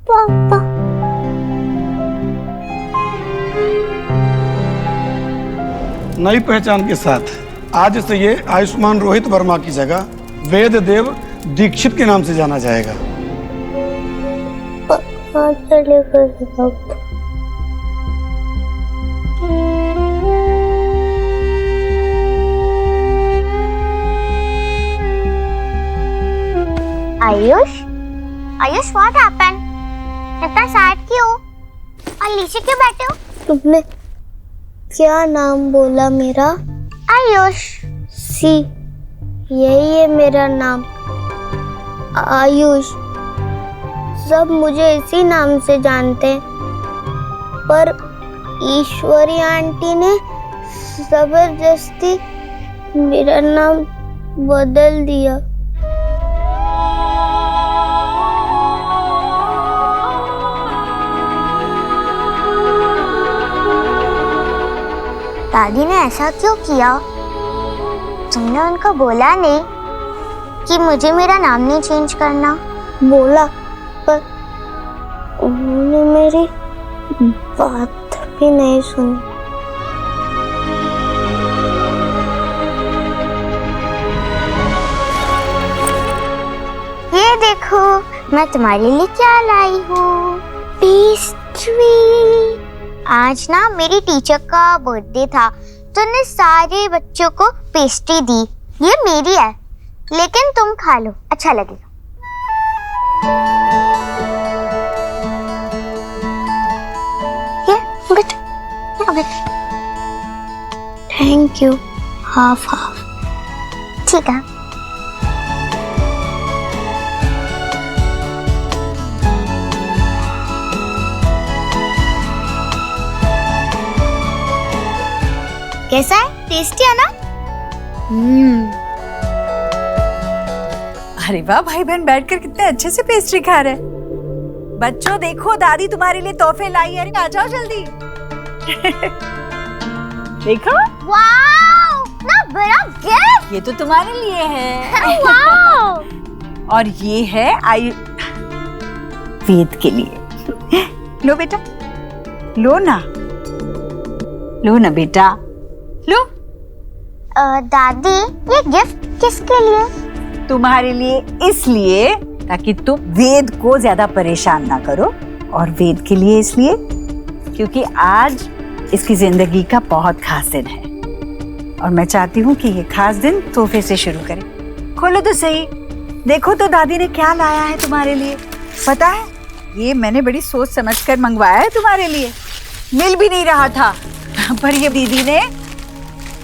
पापा। नई पहचान के साथ आज से ये आयुष्मान रोहित वर्मा की जगह वेद देव दीक्षित के नाम से जाना जाएगा। कहाँ चले गए पापा? Ayush, Ayush, what happened? इतना सैड क्यों? और नीचे क्यों बैठे हो? तुमने क्या नाम बोला मेरा? आयुष। सी, यही है मेरा नाम, आयुष। सब मुझे इसी नाम से जानते हैं, पर ईश्वरी आंटी ने जबरदस्ती मेरा नाम बदल दिया। दादी ने ऐसा क्यों किया? तुमने उनको बोला नहीं कि मुझे मेरा नाम नहीं चेंज करना? बोला, पर उन्होंने मेरी बात भी नहीं सुनी। ये देखो, मैं तुम्हारे लिए क्या लाई हूँ, पेस्ट्री। आज ना मेरी टीचर का बर्थडे था, तो उन्होंने सारे बच्चों को पेस्ट्री दी। ये मेरी है, लेकिन तुम खा लो, अच्छा लगेगा। ये बेटा, थैंक यू। हाफ हाफ, ठीक है। कैसा है? टेस्टी है ना? अरे वाह, भाई बहन बैठकर कितने अच्छे से पेस्ट्री खा रहे हैं। बच्चों देखो, दादी तुम्हारे लिए तोहफे लाई है, आ जाओ जल्दी। देखो, वाओ, ना बड़ा गिफ्ट। ये तो तुम्हारे लिए है। वाओ। और ये है वेद के लिए। लो बेटा, लो ना, लो ना बेटा, लो। दादी, ये गिफ्ट किसके लिए? तुम्हारे लिए, इसलिए ताकि तुम वेद को ज्यादा परेशान ना करो, और वेद के लिए इसलिए क्योंकि आज इसकी जिंदगी का बहुत खास दिन है, और मैं चाहती हूँ कि ये खास दिन तोहफे से शुरू करें। खोलो तो सही, देखो तो दादी ने क्या लाया है तुम्हारे लिए। पता है, ये मैंने बड़ी सोच समझकर मंगवाया है तुम्हारे लिए। मिल भी नहीं रहा था, पर ये दीदी ने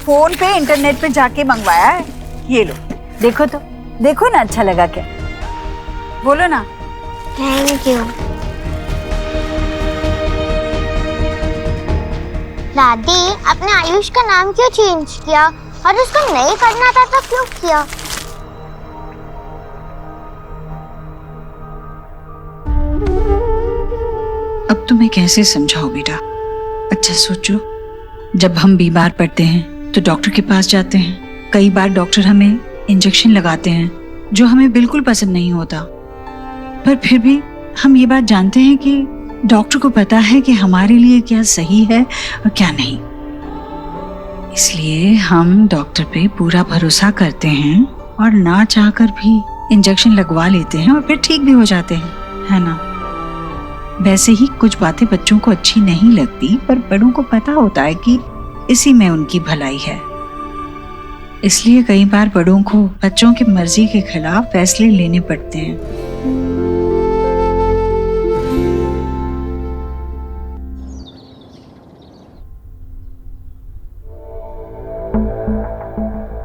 फोन पे, इंटरनेट पे जाके मंगवाया है। ये लो, देखो तो, देखो ना, अच्छा लगा क्या? बोलो ना। Thank you. दादी, अपने आयुष का नाम क्यों चेंज किया? और उसको नहीं करना था तो क्यों किया? अब तुम्हें कैसे समझाओ बेटा? अच्छा सोचो, जब हम बीमार पड़ते हैं तो डॉक्टर के पास जाते हैं। कई बार डॉक्टर हमें इंजेक्शन लगाते हैं जो हमें बिल्कुल पसंद नहीं होता, पर फिर भी हम ये बात जानते हैं कि डॉक्टर को पता है कि हमारे लिए क्या सही है और क्या नहीं। इसलिए हम डॉक्टर पे पूरा भरोसा करते हैं और ना चाहकर भी इंजेक्शन लगवा लेते हैं और फिर ठीक भी हो जाते हैं, है ना? वैसे ही कुछ बातें बच्चों को अच्छी नहीं लगती, पर बड़ों को पता होता है कि इसी में उनकी भलाई है। इसलिए कई बार बड़ों को बच्चों की मर्जी के खिलाफ फैसले लेने पड़ते हैं।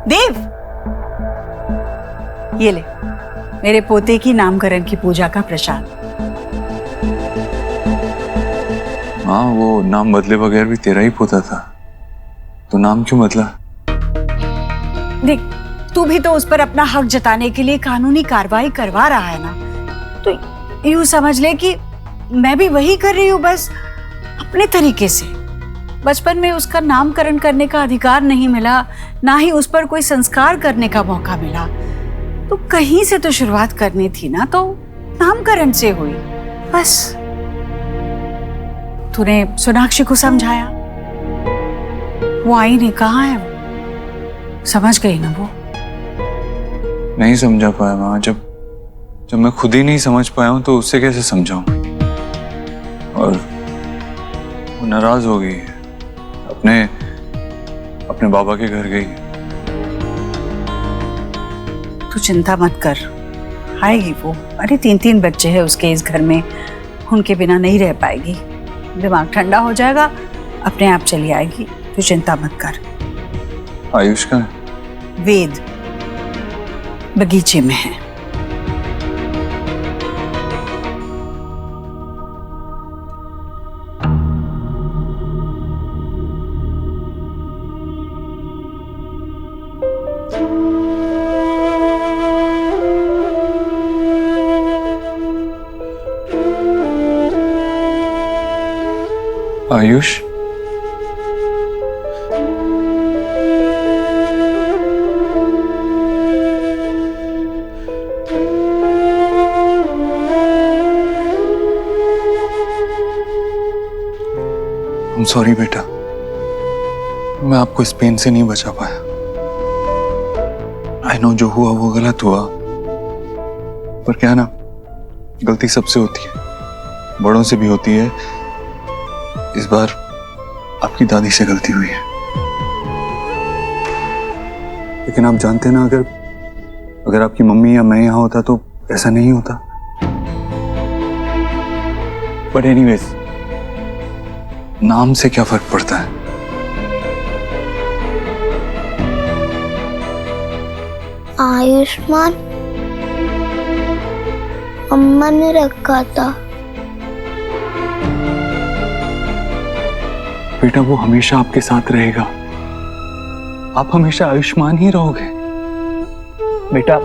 देव, ये ले मेरे पोते की नामकरण की पूजा का प्रसाद। हाँ, वो नाम बदले बगैर भी तेरा ही पोता था, तो नाम क्यों बदला? देख, तू भी तो उस पर अपना हक जताने के लिए कानूनी कार्रवाई करवा रहा है ना, तो यूं समझ ले कि मैं भी वही कर रही हूँ, बस अपने तरीके से। बचपन में उसका नामकरण करने का अधिकार नहीं मिला, ना ही उस पर कोई संस्कार करने का मौका मिला, तो कहीं से तो शुरुआत करनी थी ना, तो नामकरण से हुई। बस तूने सोनाक्षी को समझाया, वो आई नहीं, कहाँ है वो? समझ गई ना वो? नहीं समझा पाया माँ। जब मैं खुद ही नहीं समझ पाया हूं तो उससे कैसे समझाऊं? और वो नाराज हो गई है, अपने बाबा के घर गई। तू चिंता मत कर, आएगी वो। अरे 3 बच्चे हैं उसके इस घर में, उनके बिना नहीं रह पाएगी। दिमाग ठंडा हो जाएगा, अपने आप चली आएगी, तू चिंता मत कर। आयुष का वेद बगीचे में है। आयुष, I'm sorry बेटा, मैं आपको इस पेन से नहीं बचा पाया। आई नो जो हुआ वो गलत हुआ, पर क्या ना, गलती सबसे होती है, बड़ों से भी होती है। इस बार आपकी दादी से गलती हुई है, लेकिन आप जानते हैं ना, अगर आपकी मम्मी या मैं यहाँ होता तो ऐसा नहीं होता। बट एनीवेज, नाम से क्या फर्क पड़ता है? आयुष्मान अम्मा ने रखा था। बेटा वो हमेशा आपके साथ रहेगा, आप हमेशा आयुष्मान ही रहोगे। बेटा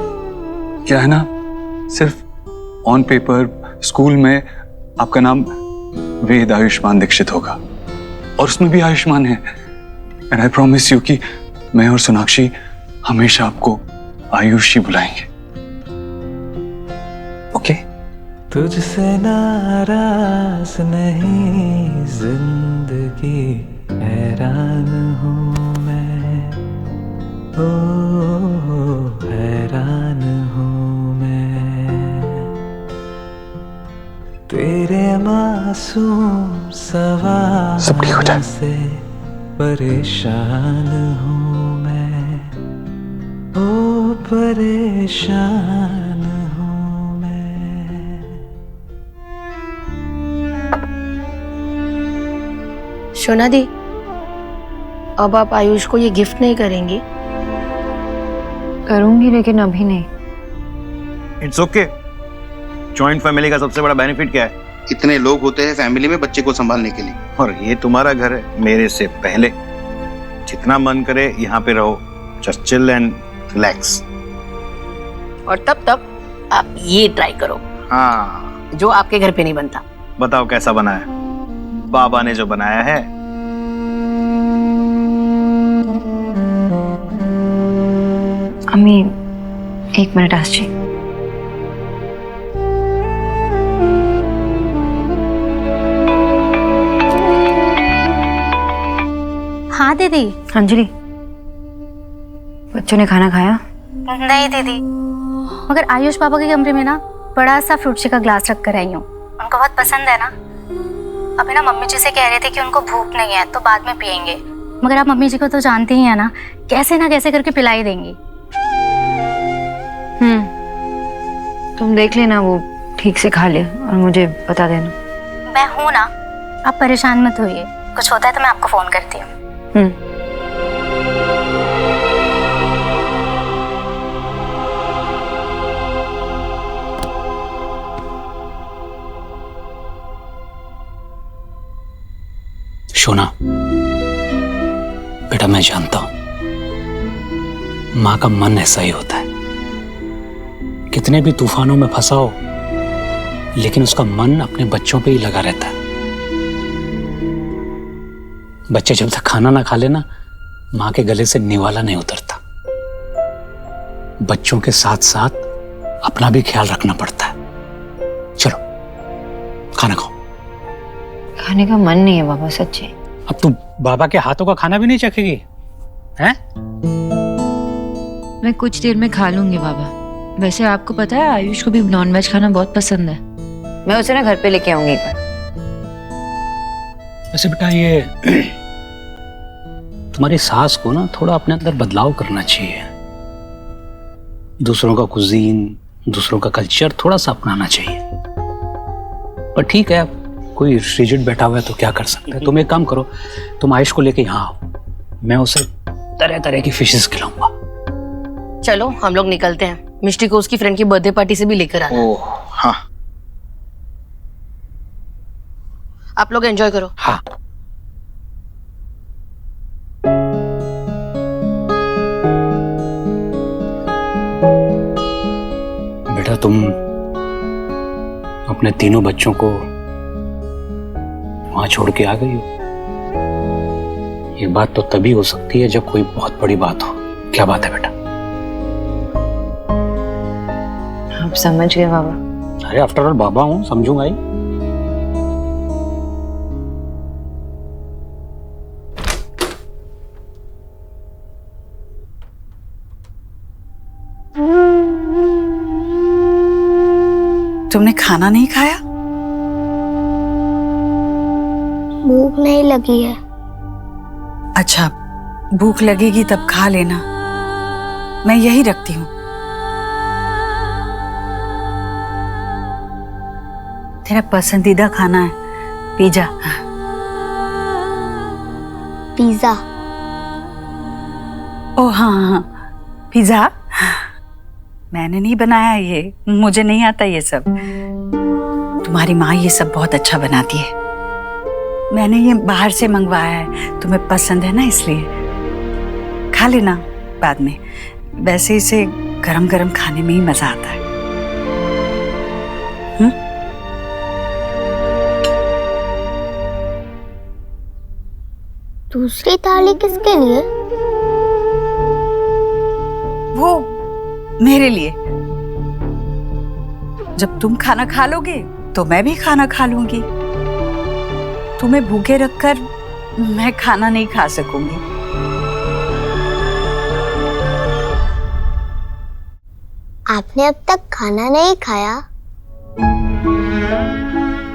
क्या है ना, सिर्फ ऑन पेपर स्कूल में आपका नाम वेद आयुष्मान दीक्षित होगा, और उसमें भी आयुष्मान है। एंड आई प्रॉमिस यू कि मैं और सोनाक्षी हमेशा आपको आयुष ही बुलाएंगे। ओके? तुझसे नाराज नहीं जिंदगी, हैरान हूँ मैं, ओ हैरान हूँ मैं, तेरे मासूम सवाल से परेशान हूँ मैं, ओ परेशान हूँ मैं। शोना दी, अब आप आयुष को ये गिफ्ट नहीं करेंगी? करूंगी, लेकिन अभी नहीं। It's okay. जॉइंट फैमिली का सबसे बड़ा बेनिफिट क्या है? इतने लोग होते हैं फैमिली में बच्चे को संभालने के लिए। और ये तुम्हारा घर है मेरे से पहले, जितना मन करे यहाँ पे रहो, जस्ट चिल एंड रिलैक्स। और तब आप ये ट्राई करो, हाँ, जो आपके घर पे नहीं बनता। बताओ कैसा बना है? बाबा ने जो बनाया है। अम्मी 1 मिनट आशी। हाँ दीदी। अंजलि, बच्चों ने खाना खाया? नहीं दीदी, मगर आयुष पापा के कमरे में ना बड़ा सा फ्रूट का ग्लास रख कर आई हूँ, उनको बहुत पसंद है ना। अभी ना मम्मी जी से कह रहे थे कि उनको भूख नहीं है तो बाद में पियेंगे, मगर आप मम्मी जी को तो जानती ही है ना, कैसे ना कैसे करके पिलाई देंगी। तुम देख लेना, वो ठीक से खा ले और मुझे बता देना। मैं हूँ ना, आप परेशान मत होइए, कुछ होता है तो मैं आपको फोन करती हूँ। शोना बेटा, मैं जानता हूं मां का मन ऐसा ही होता है, कितने भी तूफानों में फंसा हो लेकिन उसका मन अपने बच्चों पे ही लगा रहता है। बच्चे जब तक खाना ना खा लेना, मां के गले से निवाला नहीं उतरता। बच्चों के साथ साथ अपना भी ख्याल रखना पड़ता है। चलो खाना खाओ। खाने का मन नहीं है बाबा, सच्ची। अब तू बाबा के हाथों का खाना भी नहीं चखेगी हैं? मैं कुछ देर में खा लूंगी बाबा। वैसे आपको पता है आयुष को भी नॉनवेज खाना बहुत पसंद है। मैं उसे ना घर पे लेके आऊंगी एक बार। वैसे बेटा ये तुम्हारी सास को ना थोड़ा अपने अंदर बदलाव करना चाहिए। दूसरों का कुजीन, दूसरों का कल्चर थोड़ा सा अपनाना चाहिए। पर ठीक है, कोई रिजिड बैठा हुआ है तो क्या कर सकते हैं। तुम एक काम करो, तुम आयुष को लेके यहाँ आओ, मैं उसे तरह तरह की फिशेस खिलाऊंगा। चलो हम लोग निकलते हैं, मिष्टी को उसकी फ्रेंड की बर्थडे पार्टी से भी लेकर आना। ओह हाँ, आप लोग एंजॉय करो। हाँ। बेटा तुम अपने तीनों बच्चों को वहां छोड़ के आ गई हो। ये बात तो तभी हो सकती है जब कोई बहुत बड़ी बात हो। क्या बात है बेटा? आप समझ गए बाबा? अरे आफ्टर ऑल बाबा हूं, समझूंगा ही। तुमने खाना नहीं खाया? भूख नहीं लगी है। अच्छा, भूख लगेगी तब खा लेना, मैं यही रखती हूँ। तेरा पसंदीदा खाना है पिज्जा। पिज्जा? ओ हाँ, पिज्जा मैंने नहीं बनाया, ये मुझे नहीं आता ये सब। तुम्हारी माँ ये सब बहुत अच्छा बनाती है। मैंने ये बाहर से मंगवाया है, तुम्हें पसंद है ना इसलिए। खा लेना बाद में, वैसे इसे गरम गरम खाने में ही मजा आता है। दूसरी थाली किसके लिए? वो मेरे लिए। जब तुम खाना खा लोगे तो मैं भी खाना खा लूंगी। तुम्हें भूखे रखकर मैं खाना नहीं खा सकूंगी। आपने अब तक खाना नहीं खाया?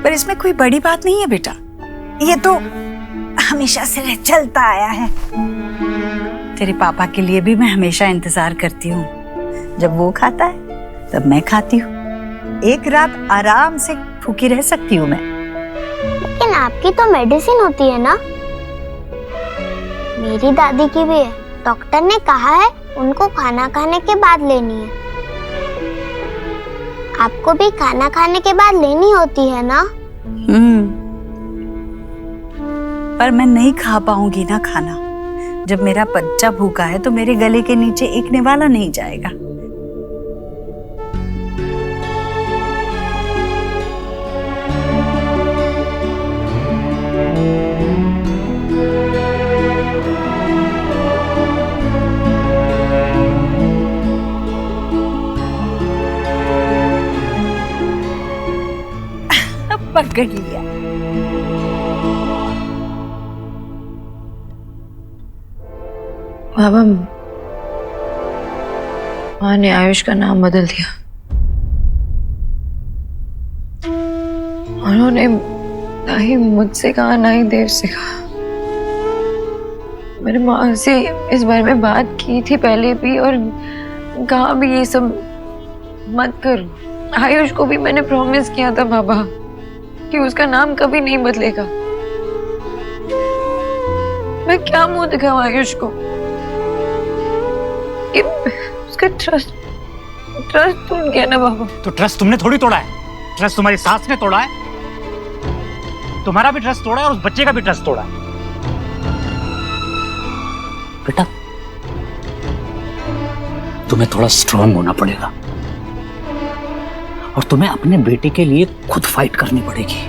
पर इसमें कोई बड़ी बात नहीं है बेटा, ये तो हमेशा से चलता आया है। तेरे पापा के लिए भी मैं हमेशा इंतजार करती हूँ। जब वो खाता है तब मैं खाती हूँ। एक रात आराम से भूखी रह सकती हूँ मैं। लेकिन आपकी तो मेडिसिन होती है ना? मेरी दादी की भी है। डॉक्टर ने कहा है उनको खाना खाने के बाद लेनी है। आपको भी खाना खाने के बाद लेनी होती है ना? पर मैं नहीं खा पाऊंगी ना खाना। जब मेरा बच्चा भूखा है तो मेरे गले के नीचे एक निवाला नहीं जाएगा। पकड़ लिया। बाबा, माँ ने आयुष का नाम बदल दिया। उन्होंने ना ही मुझसे कहा ना ही देव से कहा। मैंने माँ से इस बारे में बात की थी पहले भी और कहा भी ये सब मत करो। आयुष को भी मैंने प्रॉमिस किया था बाबा कि उसका नाम कभी नहीं बदलेगा। मैं क्या मुंह दिखाऊं आयुष को कि उसका ट्रस्ट टूट गया ना बाबा। तो ट्रस्ट तुमने थोड़ी तोड़ा है, ट्रस्ट तुम्हारी सास ने तोड़ा है। तुम्हारा भी ट्रस्ट तोड़ा है और उस बच्चे का भी ट्रस्ट तोड़ा है। बेटा तुम्हें थोड़ा स्ट्रांग होना पड़ेगा और तुम्हें अपने बेटे के लिए खुद फाइट करनी पड़ेगी।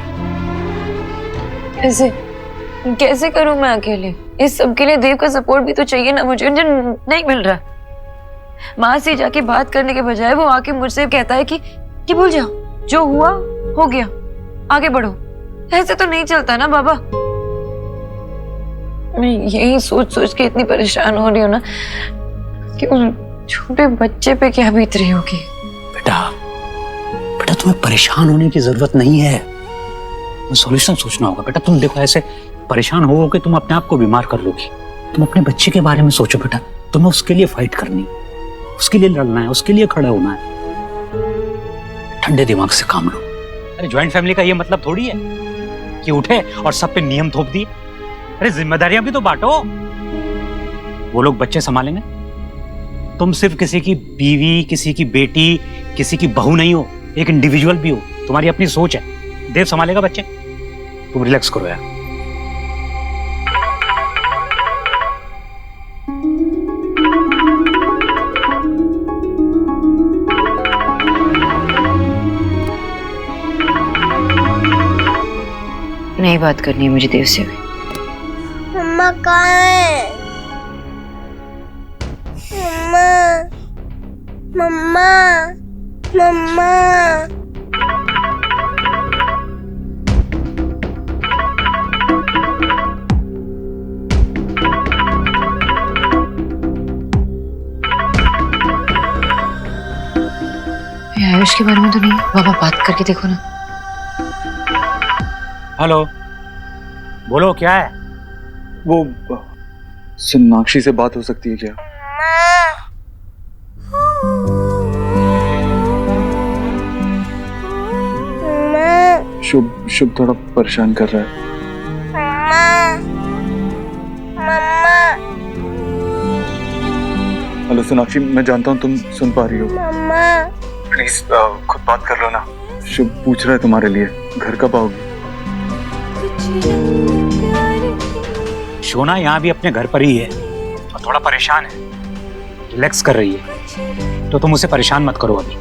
कैसे करूं मैं अकेले? इस सब के लिए देव का सपोर्ट भी तो चाहिए ना मुझे, जो नहीं मिल रहा। माँ से जाके बात करने के बजाय वो आके मुझसे कहता है कि भूल जाओ, जो हुआ हो गया। आगे बढ़ो। ऐसे तो नहीं चलता ना बाबा। मैं यही सोच सोच के इतनी परेशान हो रही हूँ ना कि उस छोटे बच्चे पे क्या बीत रही होगी। बेटा बेटा तुम्हें परेशान होने की जरूरत नहीं है, सॉल्यूशन सोचना होगा। बेटा तुम देखो ऐसे परेशान हो के तुम अपने आप को बीमार कर लोगी। तुम अपने बच्चे के बारे में सोचो बेटा, तुम्हें उसके लिए फाइट करनी, उसके लिए लड़ना है, उसके लिए खड़ा होना है। ठंडे दिमाग से काम लो। अरे ज्वाइंट फैमिली का ये मतलब थोड़ी है कि उठे और सब पे नियम थोप दिए। अरे जिम्मेदारियां भी तो बांटो। वो लोग बच्चे संभालेंगे, तुम सिर्फ किसी की बीवी, किसी की बेटी, किसी की बहू नहीं हो, एक इंडिविजुअल भी हो। तुम्हारी अपनी सोच है, देव संभालेगा बच्चे। तुम रिलैक्स करो यार। नहीं बात करनी है मुझे देव से भी। मम्मा कहाँ है? मम्मा मम्मा आयुष के बारे में तो नहीं, बाबा बात करके देखो ना। हेलो, बोलो क्या है? वो सोनाक्षी से बात हो सकती है क्या? शुभ शुभ थोड़ा परेशान कर रहा है। हेलो सोनाक्षी, मैं जानता हूँ तुम सुन पा रही हो। प्लीज खुद बात कर लो ना। शुभ पूछ रहा है तुम्हारे लिए, घर कब आओगी? शोना यहाँ भी अपने घर पर ही है और थोड़ा परेशान है, रिलैक्स कर रही है, तो तुम उसे परेशान मत करो। अभी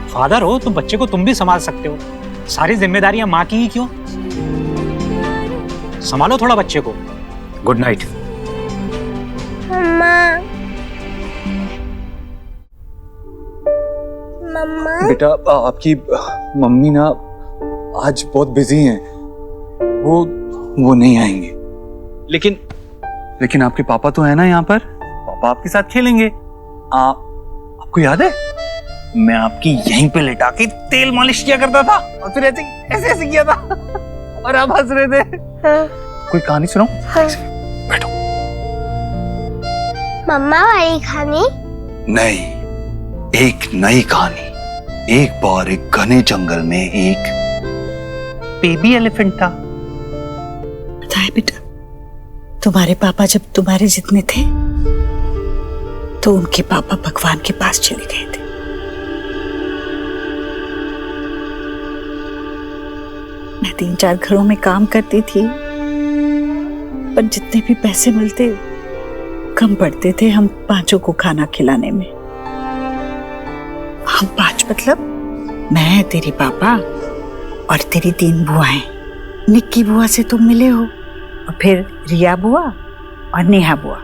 फादर हो तुम, बच्चे को तुम भी संभाल सकते हो। सारी जिम्मेदारियां माँ की ही क्यों? संभालो थोड़ा बच्चे को। Good night. मम्मा बेटा आपकी मम्मी ना आज बहुत बिजी हैं, वो नहीं आएंगे। लेकिन आपके पापा तो है ना यहाँ पर, पापा आपके साथ खेलेंगे। आपको याद है मैं आपकी यहीं पे लेटा के तेल मालिश किया करता था और फिर ऐसे किया था और आप हंस रहे थे। कोई कहानी सुनाऊं? बैठो। मम्मा वाली कहानी? नहीं, एक नई कहानी। एक बार एक घने जंगल में एक बेबी एलिफेंट था। पता है बेटा, तुम्हारे पापा जब तुम्हारे जितने थे तो उनके पापा भगवान के पास चले गए थे। मैं 3-4 घरों में काम करती थी, पर जितने भी पैसे मिलते कम पड़ते थे हम 5 को खाना खिलाने में। हम 5 मतलब मैं, तेरी पापा और तेरी 3 बुआएं। निक्की बुआ से तुम मिले हो, और फिर रिया बुआ और नेहा बुआ।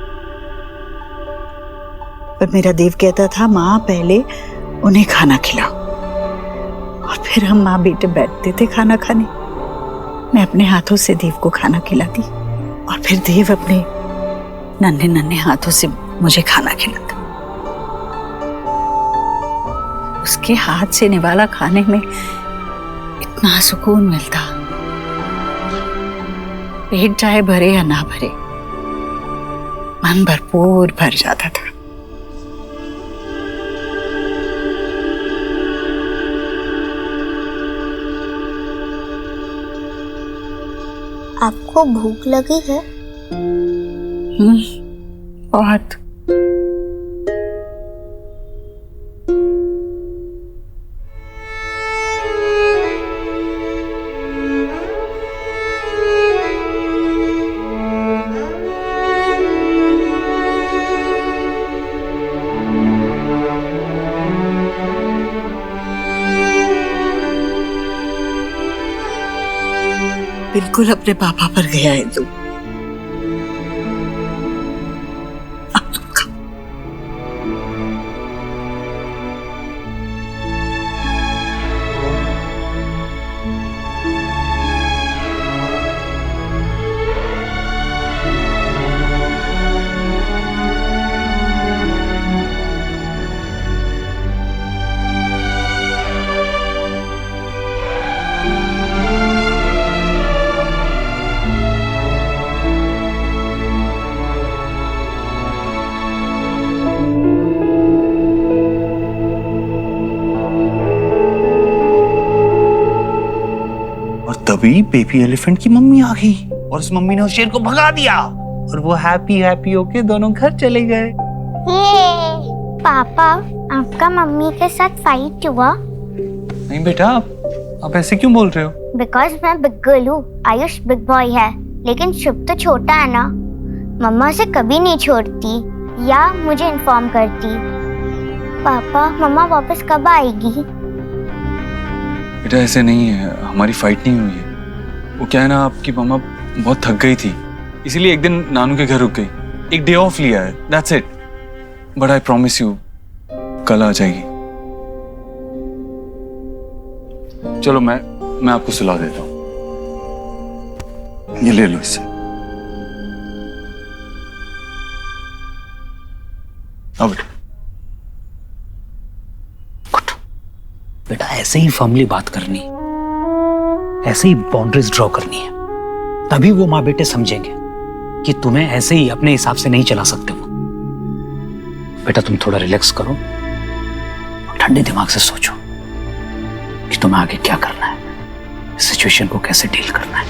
पर मेरा देव कहता था माँ पहले उन्हें खाना खिलाओ, और फिर हम माँ बेटे बैठते थे खाना खाने। मैं अपने हाथों से देव को खाना खिलाती और फिर देव अपने नन्हे नन्हे हाथों से मुझे खाना खिलाता। उसके हाथ से निवाला खाने में इतना सुकून मिलता, पेट चाहे भरे या ना भरे, मन भरपूर भर जाता था। आपको भूख लगी है? बहुत। बिल्कुल अपने पापा पर गया है तू। अब तुम खाओ। तभी बेबी एलिफेंट की मम्मी आ गई और उस मम्मी ने उस शेर को भगा दिया और वो हैप्पी हैप्पी होके दोनों घर चले गए। पापा, आपका मम्मी के साथ फाइट हुआ? नहीं बेटा, आप ऐसे क्यों बोल रहे हो? बिकॉज मैं बिग गर्ल हूँ, आयुष बिग बॉय है, लेकिन शुभ तो छोटा है ना। मम्मा से कभी नहीं छोड़ती या मुझे इन्फॉर्म करती। पापा, मम्मा वापस कब आएगी? बेटा ऐसे नहीं है, हमारी फाइट नहीं हुई है। वो क्या है ना, आपकी मम्मा बहुत थक गई थी, इसीलिए एक दिन नानू के घर रुक गई। एक डे ऑफ लिया है, that's it. But I promise you, कल आ जाएगी। चलो मैं आपको सुला देता हूँ। ये ले लो इसे। आओ बेटा। बेटा ऐसे ही फैमिली बात करनी है, ऐसे ही बाउंड्रीज ड्रॉ करनी है, तभी वो माँ बेटे समझेंगे कि तुम्हें ऐसे ही अपने हिसाब से नहीं चला सकते वो। बेटा तुम थोड़ा रिलैक्स करो, ठंडे दिमाग से सोचो कि तुम्हें आगे क्या करना है, सिचुएशन को कैसे डील करना है।